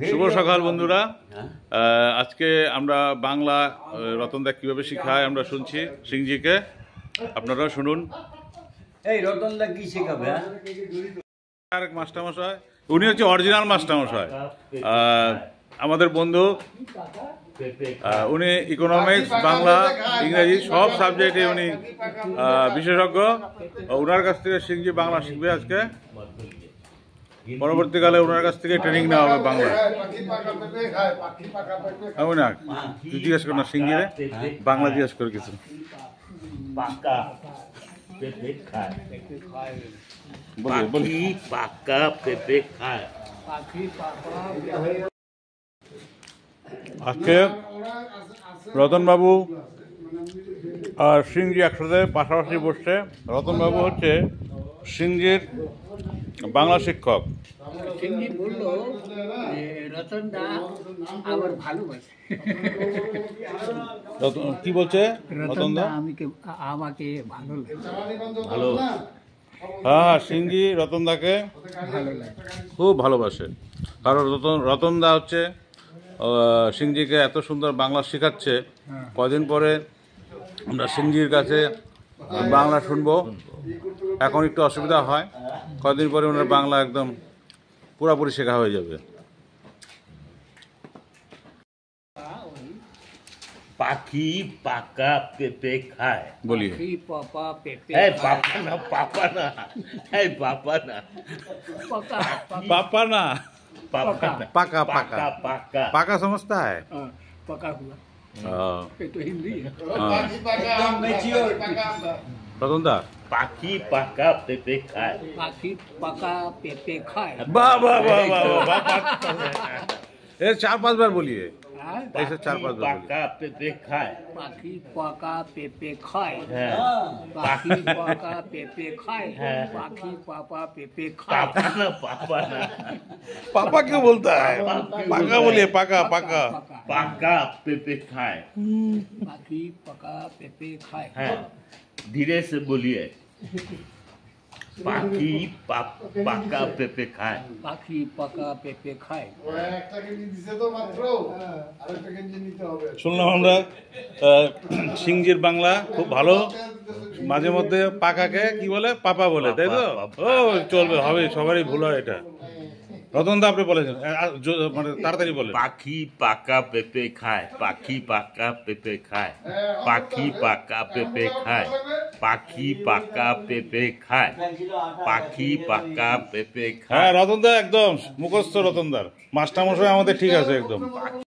শুভ সকাল বন্ধুরা। আজকে আমরা বাংলা রতনদা কিভাবে শেখায় আমরা শুনছি সিংজিকে, আপনারা শুনুন। এই রতনদা কি শেখাবে? আরেক মাস্টারমশাই, উনি হচ্ছে অরিজিনাল মাস্টারমশাই, আমাদের বন্ধু। উনি ইকোনমিক্স, বাংলা, ইংরেজি সব সাবজেক্টে উনি বিশেষজ্ঞ। ওনার কাছ থেকে সিংজি বাংলা শিখবে আজকে। পরবর্তীকালে ওনার কাছ থেকে ট্রেনিং নেওয়া হবে বাংলা। না তুই জিজ্ঞেস কর না সিংজিরে, বাংলা জিজ্ঞেস করে কিছু। আজকে রতনবাবু আর সিংজি একসাথে পাশাপাশি বসছে। রতনবাবু হচ্ছে সিংজির বাংলা শিক্ষক। সিংজি বলল রতনদা আবার ভালোবাসে। কি বলছে রতনদা? আমাকে ভালো লাগে। ভালো, হ্যাঁ, সিংজি রতনদাকে ভালো লাগে, খুব ভালোবাসে। কারণ রতনদা হচ্ছে সিংজিকে এত সুন্দর বাংলা শেখাচ্ছে। কদিন পরে আমরা সিংজির কাছে বাংলা শুনবো। এখন একটু অসুবিধা হয়, কদিন পরে ওনার বাংলা একদম পুরোপুরি শেখা হয়ে যাবে। পাখি পাকা পেঁপে খায় বলি পাপা পেঁপে পাপা না, পাপা না, পাপা না, पापा ना, पका पाका पाका पाका पाका समझता है। पका हुआ ये तो हिंदी है। रतनदा पाखी पाका पेঁপে खाয়, पाखी पका पेंपे खाए। वाह वाह वाह वाह वाह, ये 4-5 बार बोलिए, ऐसे 4-5 बार बोलिए। पाका पेঁপে खाয়, पाखी पका पेंपे खाए, হ্যাঁ पाखी पका पेंपे खाए, पाखी पापा पेंपे खाए। पापा ना, पापा ना, पापा क्यों बोलता है? पाका बोलिए, पाका पाका पाका पेঁপে खाয়। पाखी पका पेंपे खाए। হ্যাঁ, धीरे से बोलिए। पाखी पाका पेঁপে खाয়, पाखी पका पेंपे खाए। শুনলাম আমরা সিংজির বাংলা খুব ভালো। মাঝে মধ্যে পাকাকে কি বলে? পাপা বলে, তাই তো? ও চলবে, হবে, সবারই ভুল হয় এটা। রতনদা আপনি বলেছেন, মানে তাড়াতাড়ি বলেন। পাখি পাকা পেঁপে খায়, পাখি পাকা পেঁপে খায়, পাখি পাকা পেঁপে খায়, পাখি পাকা পেঁপে খায়, পাখি পাকা পেঁপে খায়। হ্যাঁ, রতনদা একদম মুখস্থ। রতনদার মাস্টারমশাই আমাদের ঠিক আছে একদম।